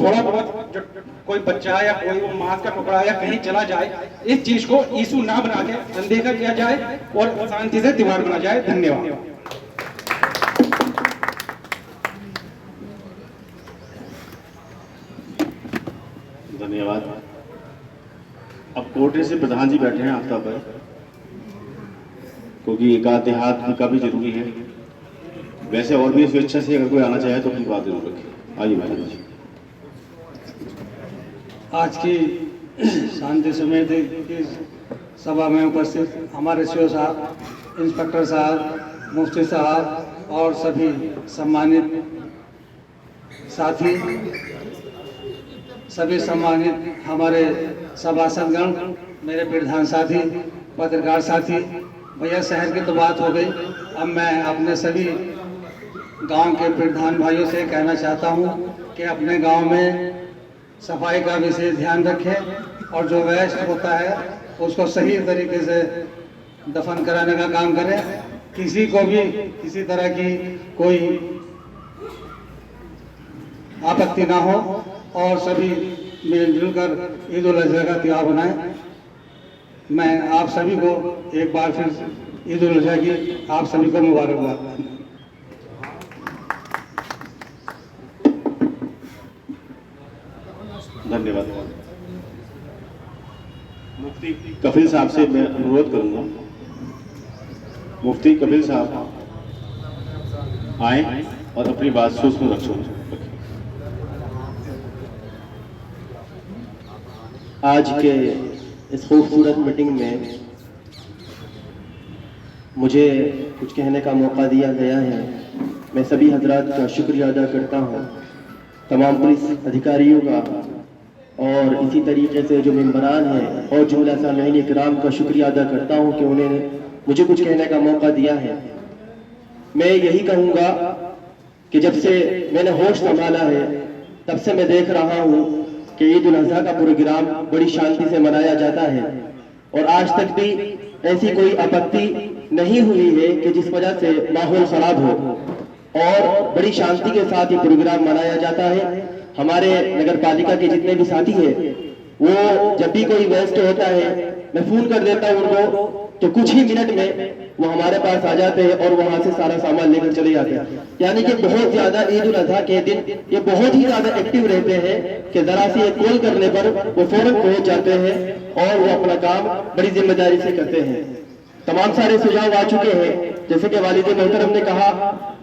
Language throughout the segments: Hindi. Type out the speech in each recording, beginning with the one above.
थोड़ा बहुत जो कोई बच्चा या कोई वो माँ का टुकड़ा या कहीं चला जाए, इस चीज को इशू ना बना के अनदेखा किया जाए और शांति से त्योहार मनाया जाए। धन्यवाद। धन्यवाद। अब कोटे से प्रधान जी बैठे हैं आफ्ताब पर, क्योंकि एक आध्यात्म का भी जरूरी है। वैसे और भी स्वेच्छा से अगर कोई आना चाहे तो अपनी बात जरूर रखें। आइए मैडम जी। आज की शांति समिति की सभा में उपस्थित हमारे सीओ साहब, इंस्पेक्टर साहब, मुफ्ती साहब और सभी सम्मानित साथी, सभी सम्मानित हमारे सभासदगण, मेरे प्रधान साथी, पत्रकार साथी, भैया शहर की तो बात हो गई। अब मैं अपने सभी गांव के प्रधान भाइयों से कहना चाहता हूं कि अपने गांव में सफाई का विशेष ध्यान रखें और जो वेस्ट होता है उसको सही तरीके से दफन कराने का काम करें। किसी को भी किसी तरह की कोई आपत्ति ना हो और सभी मिलजुल कर ईद उल अजहा का त्योहार बनाएं। मैं आप सभी को एक बार फिर ईद उल अजहा की आप सभी को मुबारकबाद। धन्यवाद। मुफ्ती कफिल साहब से मैं अनुरोध करूंगा, मुफ्ती कफिल साहब आए और अपनी बात सूक्ष्म रखें। आज के इस खूबसूरत मीटिंग में मुझे कुछ कहने का मौका दिया गया है। मैं सभी हजरात का शुक्रिया अदा करता हूँ, तमाम पुलिस अधिकारियों का और इसी तरीके से जो मेंबरान हैं और जुमला सामईन इकराम का शुक्रिया अदा करता हूँ कि उन्होंने मुझे कुछ कहने का मौका दिया है। मैं यही कहूँगा कि जब से मैंने होश संभाला है तब से मैं देख रहा हूँ कि ईद उल अजहा का प्रोग्राम बड़ी शांति से मनाया जाता है और आज तक भी ऐसी कोई आपत्ति नहीं हुई है कि जिस वजह से माहौल खराब हो और बड़ी शांति के साथ ये प्रोग्राम मनाया जाता है। हमारे नगर पालिका के जितने भी साथी हैं वो जब भी कोई वेस्ट होता है मैं फोन कर देता हूँ उनको, तो कुछ ही मिनट में वो हमारे पास आ जाते हैं और वहां से सारा सामान लेकर चले जाते हैं। यानी कि बहुत ज्यादा ईद उल अजहा के दिन ये बहुत ही ज्यादा एक्टिव रहते हैं कि जरा से कॉल करने पर वो फौरन पहुंच जाते हैं और वो अपना काम बड़ी जिम्मेदारी से करते हैं। तमाम सारे सुझाव आ चुके हैं, जैसे कि वालिद मोहतरम ने कहा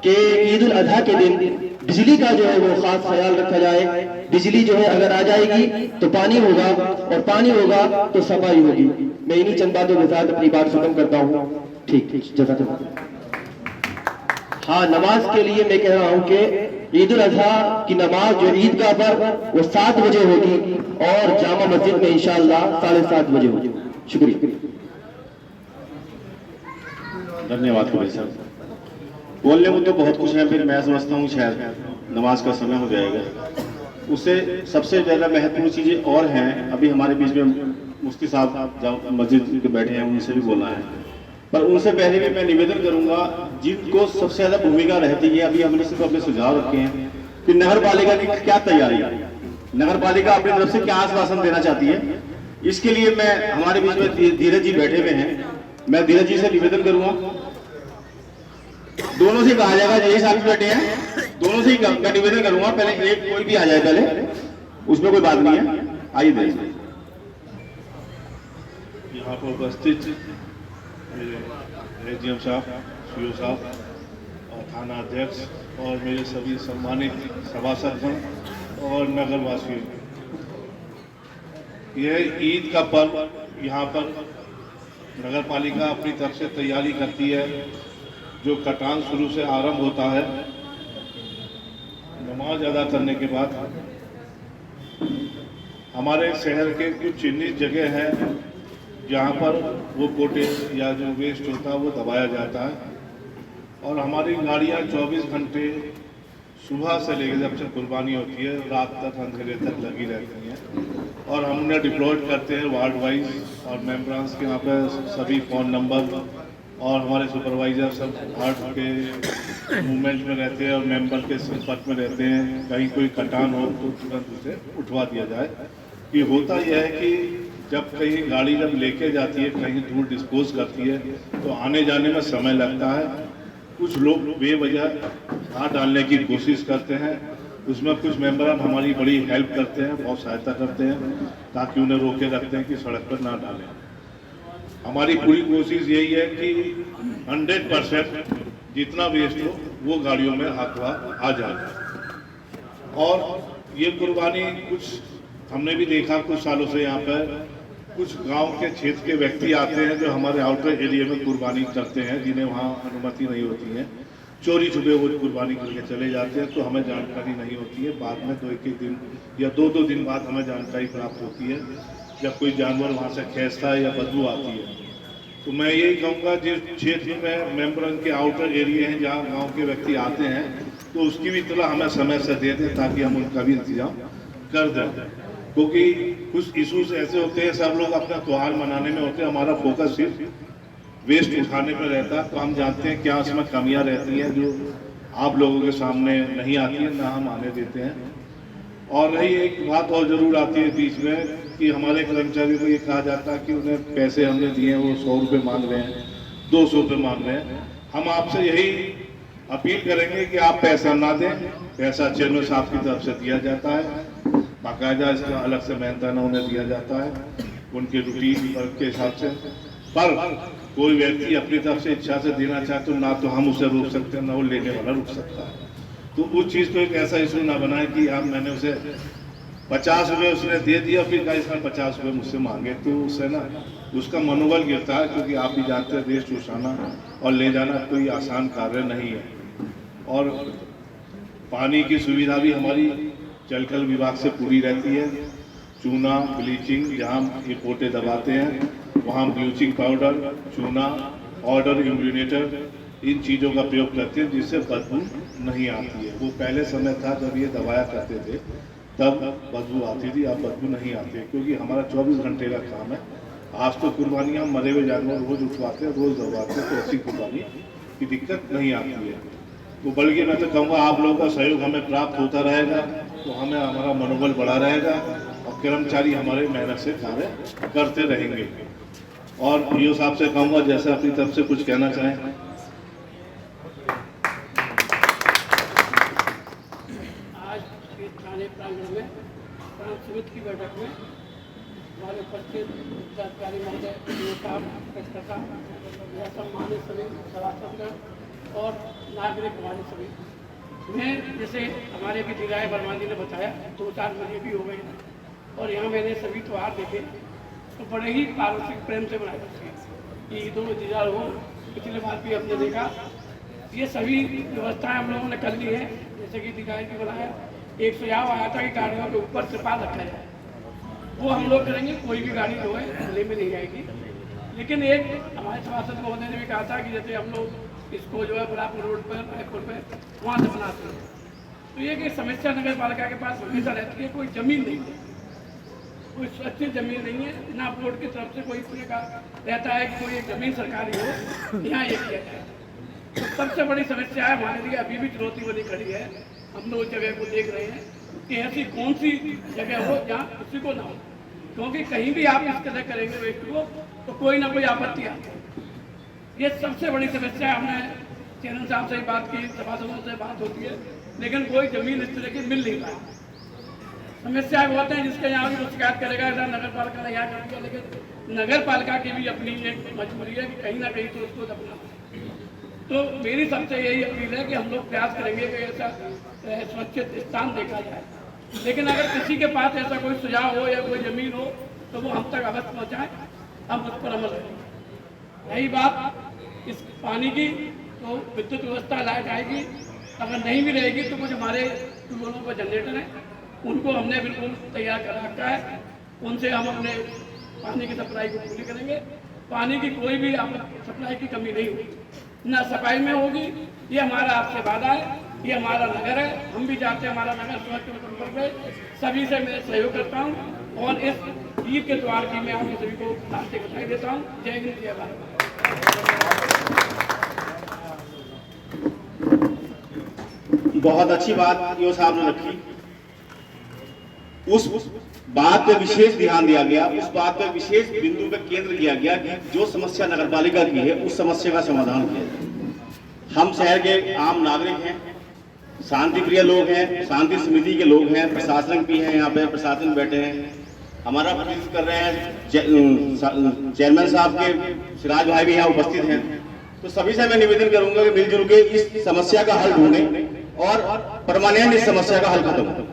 कि ईद उल अजहा के दिन बिजली का जो है वो खास ख्याल रखा जाए। बिजली जो है अगर आ जाएगी तो पानी होगा और पानी होगा तो सफाई होगी। मैं इन्हीं चंद बातों के साथ अपनी बात खत्म करता हूँ। ठीक जज़ाकल्लाह। हाँ, नमाज के लिए मैं कह रहा हूँ कि ईद उल अजहा की नमाज जो ईदगाह पर वो 7 बजे होगी और जामा मस्जिद में इंशाअल्लाह 7:30 बजे होगी। शुक्रिया। धन्यवाद कबीर साहब। बोलने को तो बहुत कुछ है, फिर मैं समझता हूँ शायद नमाज का समय हो जाएगा। उससे सबसे ज़्यादा महत्वपूर्ण चीज़ें और हैं। अभी हमारे बीच में मुफ्ती साहब जब मस्जिद के बैठे हैं उनसे भी बोलना है, पर उनसे पहले भी मैं निवेदन करूंगा जिनको सबसे ज़्यादा भूमिका रहती है। अभी हमने सिर्फ अपने सुझाव रखे हैं कि नगर पालिका की क्या तैयारी है, नगर पालिका अपनी तरफ से क्या आश्वासन देना चाहती है। इसके लिए मैं हमारे बीच में धीरज जी बैठे हुए हैं, मैं धीरज जी से निवेदन करूंगा, दोनों से कहा जाएगा, यही साथ बैठे हैं, दोनों से ही मैं निवेदन करूंगा। पहले एक कोई भी आ जाए, पहले उसमें कोई बात नहीं है। आइए देखिए यहाँ पर उपस्थित मेरे एजीएम साहब, सीओ साहब और थाना अध्यक्ष और मेरे सभी सम्मानित सभासदगण और नगरवासियों, यह ईद का पर्व यहाँ पर नगर पालिका अपनी तरफ से तैयारी करती है। जो कटान शुरू से आरंभ होता है, नमाज अदा करने के बाद हमारे शहर के कुछ चिन्हित जगह हैं जहाँ पर वो कोटे या जो वेस्ट होता है वो दबाया जाता है और हमारी गाड़ियाँ 24 घंटे सुबह से लेकर जब से कुर्बानी होती है रात तक अंधेरे तक लगी रहती हैं और हमने डिप्लॉयड करते हैं वार्ड वाइज और मेम्बरान्स के यहाँ पे सभी फ़ोन नंबर और हमारे सुपरवाइजर सब वार्ड के मूवमेंट में रहते हैं और मेंबर के संपर्क में रहते हैं। कहीं कोई कटान हो तो तुरंत उसे उठवा दिया जाए। कि होता यह है कि जब कहीं गाड़ी जब लेके जाती है कहीं दूर डिस्पोज करती है तो आने जाने में समय लगता है। कुछ लोग बेवजह हाथ डालने की कोशिश करते हैं, उसमें कुछ मेंबरान हमारी बड़ी हेल्प करते हैं, बहुत सहायता करते हैं ताकि उन्हें रोके रखते हैं कि सड़क पर ना डालें। हमारी पूरी कोशिश यही है कि 100% जितना वेस्ट हो वो गाड़ियों में हाथवा आ जाए। और ये कुर्बानी कुछ हमने भी देखा कुछ सालों से, यहाँ पर कुछ गांव के क्षेत्र के व्यक्ति आते हैं जो हमारे आउटर एरिया में कुर्बानी करते हैं, जिन्हें वहाँ अनुमति नहीं होती है, चोरी छुपे वो कुर्बानी करके चले जाते हैं, तो हमें जानकारी नहीं होती है। बाद में 1-1 दिन या 2-2 दिन बाद हमें जानकारी प्राप्त होती है जब कोई जानवर वहाँ से खींचता है या बदबू आती है। तो मैं यही कहूँगा जिस क्षेत्र में मेंबरन के आउटर एरिया हैं जहाँ गांव के व्यक्ति आते हैं तो उसकी भी इत्तला हमें समय से दे दें ताकि हम उनका भी इंतजाम कर दें। क्योंकि कुछ इशूज ऐसे होते हैं, सब लोग अपना त्यौहार मनाने में होते हैं, हमारा फोकस सिर्फ वेस्ट उठाने पर रहता है। तो हम जानते हैं क्या उसमें कमियाँ रहती हैं जो आप लोगों के सामने नहीं आती है, ना हम आने देते हैं। और रही एक बात और जरूर आती है बीच में कि हमारे कर्मचारियों को ये कहा जाता है कि उन्हें पैसे हमने दिए वो 100 रुपये मांग रहे हैं, 200 रुपये मांग रहे हैं। हम आपसे यही अपील करेंगे कि आप पैसा ना दें, पैसा चेयरमैन साहब की तरफ से दिया जाता है, बाकायदा इसका अलग से मेहनताना उन्हें दिया जाता है उनके रूटीन वर्क के हिसाब से। पर कोई व्यक्ति अपनी तरफ से इच्छा से देना चाहे तो ना तो हम उसे रोक सकते हैं ना वो लेने वाला रुक सकता है। तो उस चीज़ को एक ऐसा इशू ना बनाए कि हम मैंने उसे 50 रुपये उसने दे दिया फिर का इसने 50 रुपये मुझसे मांगे, तो उससे ना उसका मनोबल गिरता है। क्योंकि आप भी जानते हैं देश उठाना और ले जाना कोई आसान कार्य नहीं है। और पानी की सुविधा भी हमारी जलकल विभाग से पूरी रहती है। चूना ब्लीचिंग जहाँ ये पोटे दबाते हैं वहाँ ब्लीचिंग पाउडर, चूना, ऑर्डर इम्यूनेटर, इन चीज़ों का प्रयोग करते हैं जिससे बदबू नहीं आती है। वो पहले समय था जब ये दबाया करते थे तब बदबू आती थी, अब बदबू नहीं आती है क्योंकि हमारा 24 घंटे का काम है। आज तो कुर्बानियाँ मरे हुए जानवर रोज़ उठवाते हैं, रोज़ दबाते हैं, तो ऐसी कुर्बानी की दिक्कत नहीं आती है। तो बल्कि मैं तो कहूँगा आप लोगों का सहयोग हमें प्राप्त होता रहेगा तो हमें हमारा मनोबल बढ़ा रहेगा और कर्मचारी हमारे मेहनत से कार्य करते रहेंगे। और पीओ साहब से कहूँगा जैसे अपनी तरफ से कुछ कहना चाहें। थाने प्रांगण में प्रांत समिति की बैठक में हमारे उपस्थित अधिकारी महोदय साहब, सम्मानित सभी सभासदगण और नागरिक हमारे सभी, मैं जैसे हमारे भी दिगाए बरमानी ने बताया 2-4 महीने भी हो गए हैं और यहाँ मैंने सभी त्यौहार देखे तो बड़े ही पारस्परिक प्रेम से मनाए जाते हैं। ईद हो दीदार हो, पिछले बार भी हमने देखा ये सभी व्यवस्थाएं हम लोगों ने कर ली है। जैसे कि दिगाए भी बनाया, एक सुझाव आया था कि गाड़ियों के ऊपर त्रिपाल रखा जाए, वो हम लोग करेंगे। कोई भी गाड़ी जो है खुले में नहीं आएगी। लेकिन एक हमारे सभासद महोदय ने भी कहा था कि जैसे हम लोग इसको जो है बुलापुर रोड पर रायपुर पर वहाँ से बनाते हैं, तो ये कि समस्या नगर पालिका के पास हमेशा रहती है, कोई ज़मीन नहीं है, कोई स्वच्छ ज़मीन नहीं है ना। बोर्ड की तरफ से कोई इसलिए का रहता है कि कोई एक ज़मीन सरकारी हो यहाँ ये किया जाए। तो सबसे बड़ी समस्या है हमारे लिए अभी भी चुनौती बनी खड़ी है। हम लोग जगह को देख रहे हैं कि ऐसी कौन सी जगह हो जहाँ किसी को ना हो, क्योंकि कहीं भी आप इस तरह करेंगे वेस्ट को तो कोई ना कोई आपत्ति आती है। ये सबसे बड़ी समस्या है। हमने चेयरमैन साहब से बात की, सभासदों से बात होती है, लेकिन कोई जमीन इस तरह की मिल नहीं पाती। समस्या बहुत है जिसके यहाँ भी वो शिकायत करेगा ऐसा नगर पालिका ने यहाँ कर दिया, लेकिन नगर पालिका की भी अपनी एक मजबूरी है कि कहीं ना कहीं तो उसको दबना। तो मेरी सबसे यही अपील है कि हम लोग प्रयास करेंगे कि ऐसा स्वच्छ स्थान देखा जाए, लेकिन अगर किसी के पास ऐसा कोई सुझाव हो या कोई ज़मीन हो तो वो हम तक अवश्य पहुँचाएँ, हम उस पर अमल करेंगे। रही बात इस पानी की, तो विद्युत व्यवस्था लाई जाएगी। अगर नहीं भी रहेगी तो कुछ हमारे ट्यूबवेलों पर जनरेटर हैं, उनको हमने बिल्कुल तैयार कर रखा है, उनसे हम अपने पानी की सप्लाई को पूरी करेंगे। पानी की कोई भी सप्लाई की कमी नहीं होगी, ना सफाई में होगी। ये हमारा आपसे वादा है, ये हमारा नगर है, हम भी चाहते हैं हमारा नगर स्वच्छ संपर्क में। सभी से मैं सहयोग करता हूँ और इस ईद के त्यौहार की मैं आप सभी को बधाई देता हूँ। जय हिंद, जय भारत। बहुत अच्छी बात ईओ साहब ने रखी। उस बात पे विशेष ध्यान दिया गया, उस बात पे विशेष बिंदु पे केंद्र किया गया कि जो समस्या नगरपालिका की है उस समस्या का समाधान किया जाए। हम शहर के आम नागरिक हैं, शांति प्रिय लोग हैं, शांति समिति के लोग हैं, प्रशासन भी हैं, यहाँ पे प्रशासन बैठे हैं, हमारा प्रतिनिधित्व कर रहे हैं चेयरमैन साहब के सिराज भाई भी यहाँ उपस्थित हैं। तो सभी से मैं निवेदन करूंगा कि मिलजुल के इस समस्या का हल ढूंढें और परमानेंट इस समस्या का हल खत्म हो।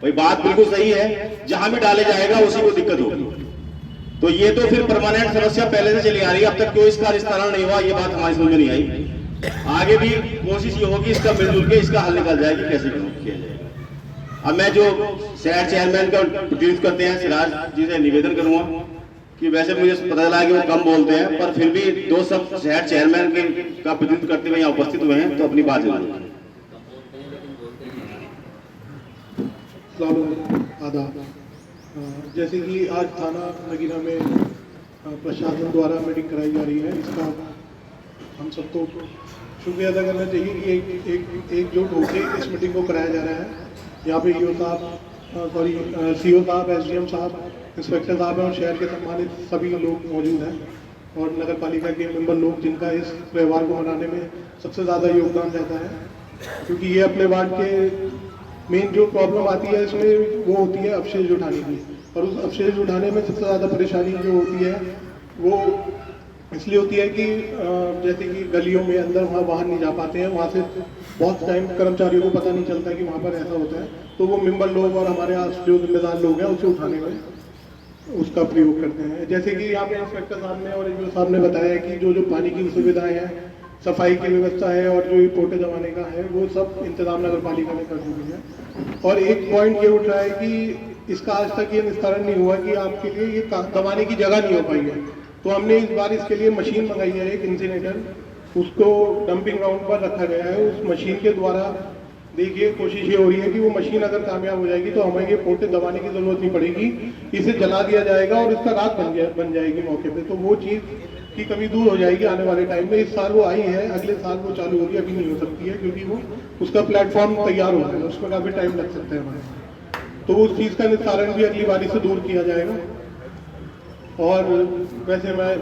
भाई बात बिल्कुल सही है, जहां भी डाले जाएगा उसी को दिक्कत होगी। तो ये तो फिर परमानेंट समस्या पहले से चली आ रही है, अब तक कोई इसका निस्तारण नहीं हुआ, ये बात हमारी समझ में नहीं आई। आगे भी कोशिश ये होगी इसका मिलजुल के इसका हल निकल जाएगी, कैसे किया जाएगा। अब मैं जो शहर चेयरमैन का प्रतिनिधित्व करते हैं सिराज जी से निवेदन करूंगा कि वैसे मुझे पता चला कि वो कम बोलते हैं, पर फिर भी दो सब शहर चेयरमैन का प्रतिनिधित्व करते हुए यहाँ उपस्थित हुए हैं, तो अपनी बात जरूर आदाब। जैसे कि आज थाना नगीना में प्रशासन द्वारा मीटिंग कराई जा रही है, इसका हम सबको शुक्रिया अदा करना चाहिए कि एकजुट होकर इस मीटिंग को कराया जा रहा है। यहाँ पे ईओ साहब, सीओ साहब, एसडीएम साहब, इंस्पेक्टर साहब हैं और शहर के सम्मानित सभी लोग मौजूद हैं और नगर पालिका के मेंबर लोग, जिनका इस त्यौहार को मनाने में सबसे ज़्यादा योगदान रहता है, क्योंकि ये अपने वार्ड के मेन जो प्रॉब्लम आती है इसमें वो होती है अवशेष उठाने की, और उस अवशेष उठाने में सबसे ज़्यादा परेशानी जो होती है वो इसलिए होती है कि जैसे कि गलियों में अंदर वहाँ वाहन नहीं जा पाते हैं, वहाँ से बहुत टाइम कर्मचारियों को पता नहीं चलता कि वहाँ पर ऐसा होता है, तो वो मेंबर लोग और हमारे यहाँ जो जिम्मेदार लोग हैं उसे उठाने में उसका प्रयोग करते हैं। जैसे कि यहाँ पे इंस्पेक्टर साहब ने और ईओ साहब ने बताया कि जो पानी की सुविधाएँ हैं, सफाई की व्यवस्था है और जो पोटे दबाने का है, वो सब इंतजाम नगर पालिका ने कर दी है। और एक पॉइंट ये उठ रहा है कि इसका आज तक ये निस्तारण नहीं हुआ कि आपके लिए ये दबाने की जगह नहीं हो पाई है, तो हमने इस बार इसके लिए मशीन मंगाई है, एक इंसिनेटर, उसको डंपिंग ग्राउंड पर रखा गया है। उस मशीन के द्वारा देखिए कोशिश ये हो रही है कि वो मशीन अगर कामयाब हो जाएगी तो हमें ये पोटे दबाने की जरूरत नहीं पड़ेगी, इसे जला दिया जाएगा और इसका राख बन जाएगी मौके पे, तो वो चीज़ की कमी दूर हो जाएगी आने वाले टाइम में। इस साल वो आई है, अगले साल वो चालू होगी, अभी नहीं हो सकती है क्योंकि वो उसका प्लेटफॉर्म तैयार हो रहा है, उसमें काफ़ी टाइम लग सकता है हमारे, तो उस चीज़ का निस्तारण भी अगली बारी से दूर किया जाएगा। और वैसे मैं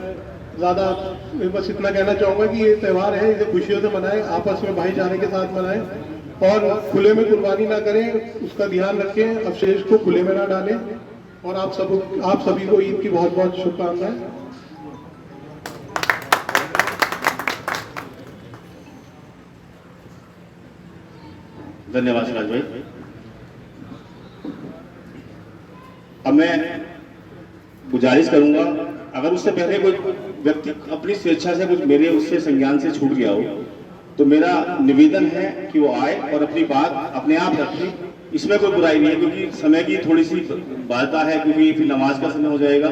ज़्यादा बस इतना कहना चाहूँगा कि ये त्यौहार है, इसे खुशियों से मनाएं, आपस में भाईचारे के साथ मनाएं और खुले में कुर्बानी ना करें, उसका ध्यान रखें, अवशेष को खुले में ना डालें। और आप सभी को ईद की बहुत बहुत शुभकामनाएं। धन्यवाद सिराज भाई। अब मैं गुजारिश करूंगा, अगर उससे पहले कोई व्यक्ति अपनी स्वेच्छा से कुछ मेरे उससे संज्ञान से छूट गया हो, तो मेरा निवेदन है कि वो आए और अपनी बात अपने आप रखे। इसमें कोई बुराई नहीं है, क्योंकि समय की थोड़ी सी बाधा है, क्योंकि फिर नमाज का समय हो जाएगा।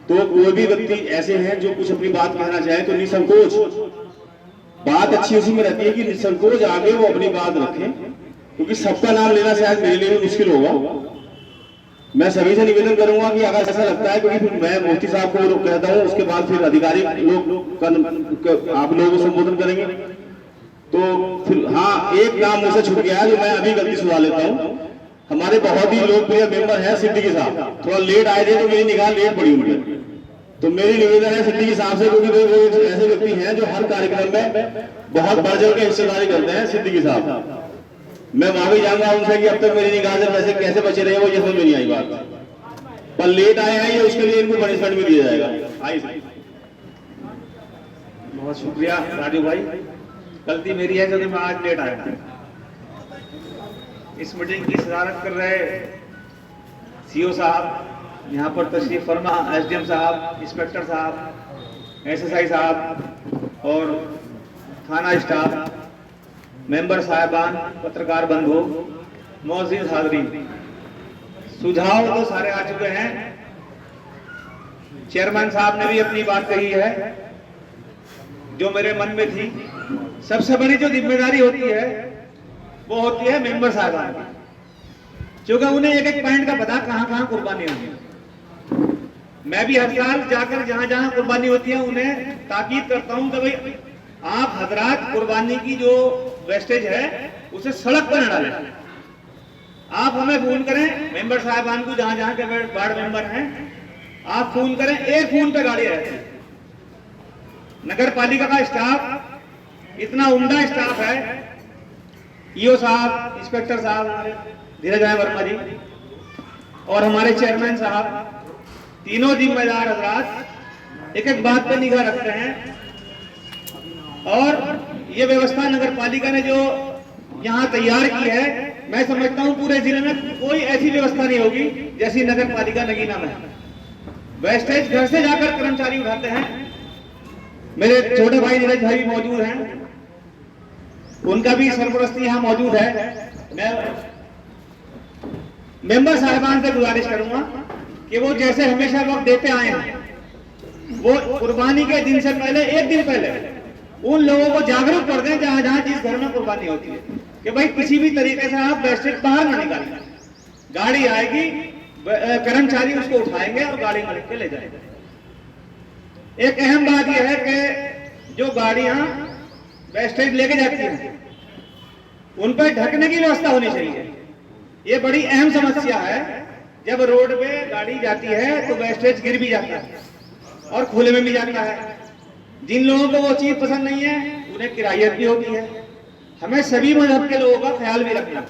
तो कोई भी व्यक्ति ऐसे हैं जो कुछ अपनी बात कहना चाहे तो निसंकोच, बात अच्छी उसी में रहती है कि निसंकोच आगे वो अपनी बात रखें, क्योंकि सबका नाम लेना शायद मेरे लिए भी मुश्किल होगा। मैं सभी से निवेदन करूंगा कि अगर ऐसा लगता है, क्योंकि फिर मैं मुफ्ती साहब को कहता हूँ, उसके बाद फिर अधिकारी लोग आप लोगों को संबोधन करेंगे, तो फिर हाँ एक नाम मुझसे छूट गया है जो मैं अभी गलती सुधार लेता हूँ। हमारे बहुत ही लोकप्रिय मेंबर हैं सिद्दीकी साहब, थोड़ा लेट आए थे तो मेरी निगाह लेट पड़ी उनकी, तो मेरी निवेदन है सिद्दीकी साहब से, क्योंकि वो ऐसे व्यक्ति हैं जो हर कार्यक्रम में बहुत बढ़ चढ़ के हिस्सेदारी करते हैं। सिद्दीकी साहब, मैं माफी चाहूंगा उनसे कि अब तक मेरी निगाह से वैसे कैसे बचे रहे वो ये समझ में नहीं आई बात, पर लेट आए हैं ये उसके लिए इनको पनिशमेंट भी दिया जाएगा। आइए। बहुत शुक्रिया राजू भाई, गलती मेरी है क्योंकि मैं आज लेट आया। इस मीटिंग की सदारत कर रहे सीओ साहब, यहाँ पर तशरीफ फरमा एसडीएम साहब, इंस्पेक्टर साहब, एसएसआई साहब और थाना स्टाफ, मेंबर साहिबान, पत्रकार बंधु, मौजूद हाज़रीन, सुझाव तो सारे आ चुके हैं। चेयरमैन साहब ने भी अपनी बात कही है जो मेरे मन में थी। सबसे बड़ी जो जिम्मेदारी होती है वो होती है मेंबर साहिबान की, क्योंकि उन्हें एक एक पॉइंट का पता कहां कहां कुर्बानी होती है। मैं भी हर साल जाकर जहां जहां कुर्बानी होती है उन्हें ताकीद करता हूं कि भाई आप हजरात कुर्बानी की जो वेस्टेज है उसे सड़क पर न डालें। आप हमें फोन करें, मेंबर साहबान को जहां जहां के वार्ड मेंबर हैं, आप फोन करें, एक फोन पे गाड़ी रहती है। नगर पालिका का स्टाफ इतना उम्दा स्टाफ है, ईओ साहब, इंस्पेक्टर साहब धीरज राय वर्मा जी और हमारे चेयरमैन साहब, तीनों जिम्मेदार हजरात एक एक बात पर निगाह रखते हैं। और ये व्यवस्था नगर पालिका ने जो यहाँ तैयार की है, मैं समझता हूँ पूरे जिले में कोई ऐसी व्यवस्था नहीं होगी जैसी नगर पालिका नगीना में। वेस्टेज घर से जाकर कर्मचारी उठाते हैं। मेरे छोटे भाई नीरज भाई भी मौजूद हैं, उनका भी सरपरस्ती यहाँ मौजूद है। मैं मेंबर साहिबान से गुजारिश करूंगा कि वो जैसे हमेशा वक्त देते आए हैं, वो कुर्बानी के दिन से पहले, एक दिन पहले उन लोगों को जागरूक कर दें जहां जहां जिस घर में कुर्बानी होती है, कि भाई किसी भी तरीके से आप वेस्टेज बाहर ना निकालें। गाड़ी आएगी, कर्मचारी उसको उठाएंगे और गाड़ी में के ले जाएंगे। एक अहम बात यह है कि जो गाड़ियां वेस्टेज लेके जाती हैं उन पर ढकने की व्यवस्था होनी चाहिए। ये बड़ी अहम समस्या है। जब रोड पे गाड़ी जाती है तो वेस्टेज गिर भी जाता है और खुले में भी जाता है। जिन लोगों को वो चीज पसंद नहीं है उन्हें किरायत भी होती है। हमें सभी मजहब के लोगों का ख्याल भी रखना है,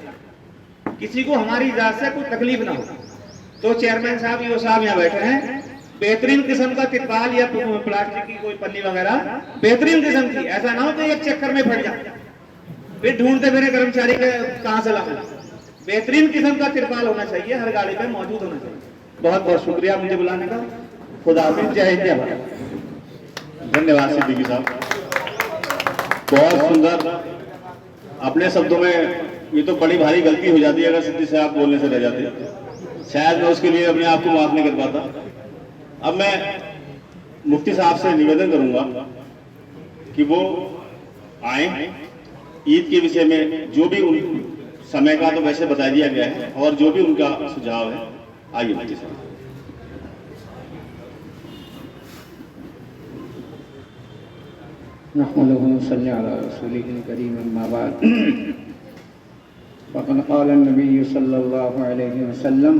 किसी को हमारी इजाजत से कोई तकलीफ ना हो। तो चेयरमैन साहब, ईओ साहब यहाँ बैठे हैं, बेहतरीन किस्म का तिरपाल या प्लास्टिक की कोई पन्नी वगैरह बेहतरीन किस्म की, ऐसा ना हो कि एक चक्कर में फट जाए फिर ढूंढते फिर कर्मचारी के कहां से लाना। बेहतरीन किस्म का तिरपाल होना चाहिए, हर गाड़ी पे मौजूद होना चाहिए। बहुत बहुत शुक्रिया मुझे बुलाने का। खुदा हाफिज, जय हिंद, जय भारत। धन्यवाद सिद्दीकी साहब, बहुत सुंदर। अपने शब्दों में ये तो बड़ी भारी गलती हो जाती है अगर सिद्दी से आप बोलने से रह जाते, शायद मैं उसके लिए अपने आप को माफ नहीं कर पाता। अब मैं मुफ्ती साहब से निवेदन करूंगा कि वो आए, ईद के विषय में जो भी उन समय का तो वैसे बता दिया गया है और जो भी उनका सुझाव है, आइए मुफ्ती साहब। नहमदुहु सल्ली अला रसूलिहिल करीम, अम्मा बाद। फ़क़द क़ाल नबी सल्लल्लाहु अलैहि वसल्लम,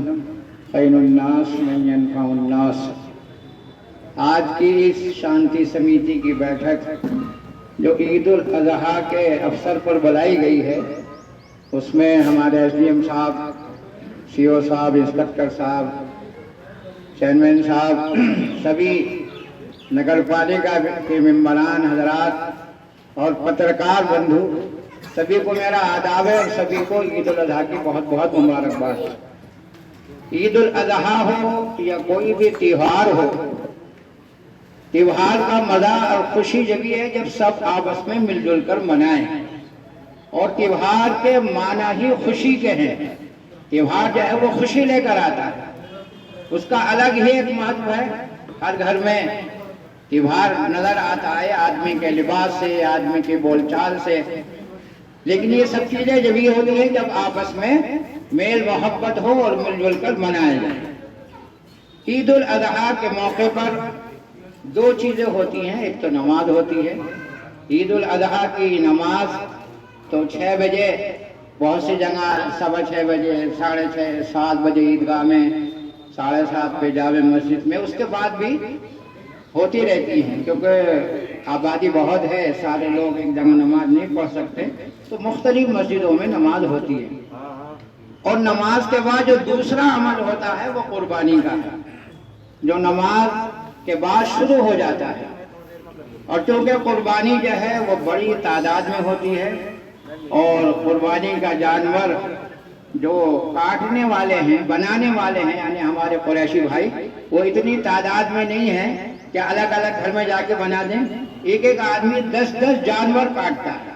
खैरुन नास मन यनफ़उन नास। आज की इस शांति समिति की बैठक जो ईद उल अज़हा के अवसर पर बुलाई गई है, उसमें हमारे एसडीएम साहब, सीओ साहब, इंस्पेक्टर साहब, चेयरमैन साहब, सभी नगर पालिका के मेंबरान हजरात और पत्रकार बंधु, सभी को मेरा आदाब है और सभी को ईद उल अज़हा की बहुत बहुत मुबारकबाद। ईद उल अज़हा हो या कोई भी त्योहार हो, त्योहार का मजा और खुशी जब है जब सब आपस में मिलजुल कर मनाएं। और त्योहार के माना ही खुशी के हैं। त्योहार जो है वो खुशी लेकर आता है, उसका अलग ही एक महत्व है। हर घर में त्योहार नजर आता है, आदमी के लिबास से, आदमी की बोलचाल से। लेकिन ये सब चीजें जब ही होती है जब आपस में मेल मोहब्बत हो और मिलजुल कर मनाया जाए। ईद उल अज़हा के मौके पर दो चीजें होती हैं, एक तो नमाज होती है। ईद उल अज़हा की नमाज तो 6 बजे, बहुत सी जगह 6:15 बजे, 6:30, 7 बजे ईदगाह में, 7:30 पे जावे मस्जिद में, उसके बाद भी होती रहती हैं। क्योंकि आबादी बहुत है, सारे लोग एक जगह नमाज नहीं पढ़ सकते, तो मुख्तलिफ मस्जिदों में नमाज होती है। और नमाज के बाद जो दूसरा अमल होता है वो कुर्बानी का है, जो नमाज के बाद शुरू हो जाता है। और क्योंकि कुर्बानी जो है वो बड़ी तादाद में होती है और कुर्बानी का जानवर जो काटने वाले हैं, बनाने वाले हैं, यानी हमारे कुरैशी भाई, वो इतनी तादाद में नहीं है कि अलग अलग घर में जाके बना दें। एक एक आदमी 10-10 जानवर काटता है।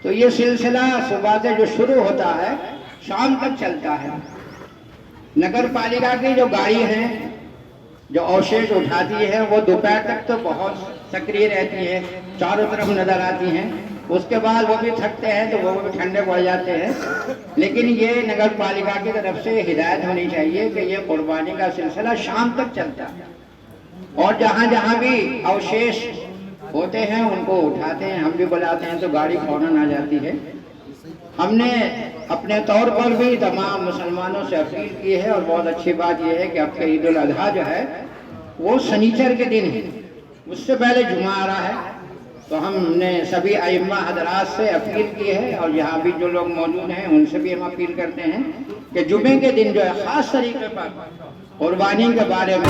तो ये सिलसिला सुबह से जो शुरू होता है शाम तक चलता है। नगर पालिका की जो गाड़ी है जो अवशेष उठाती है वो दोपहर तक तो बहुत सक्रिय रहती है, चारों तरफ नजर आती हैं। उसके बाद वो भी थकते हैं तो वो भी ठंडे पड़ जाते हैं। लेकिन ये नगर पालिका की तरफ से हिदायत होनी चाहिए कि ये कुर्बानी का सिलसिला शाम तक चलता है। और जहाँ जहाँ भी अवशेष होते हैं उनको उठाते हैं, हम भी बुलाते हैं तो गाड़ी फौरन आ जाती है। हमने अपने तौर पर भी तमाम मुसलमानों से अपील की है, और बहुत अच्छी बात यह है कि अब के ईद उल अजहा जो है वो शनिचर के दिन है, उससे पहले जुमा आ रहा है। तो हमने सभी अइम्मा हजरात से अपील की है, और यहाँ भी जो लोग मौजूद हैं उनसे भी हम अपील करते हैं कि जुमे के दिन जो है ख़ास तरीके पर कुर्बानी के बारे में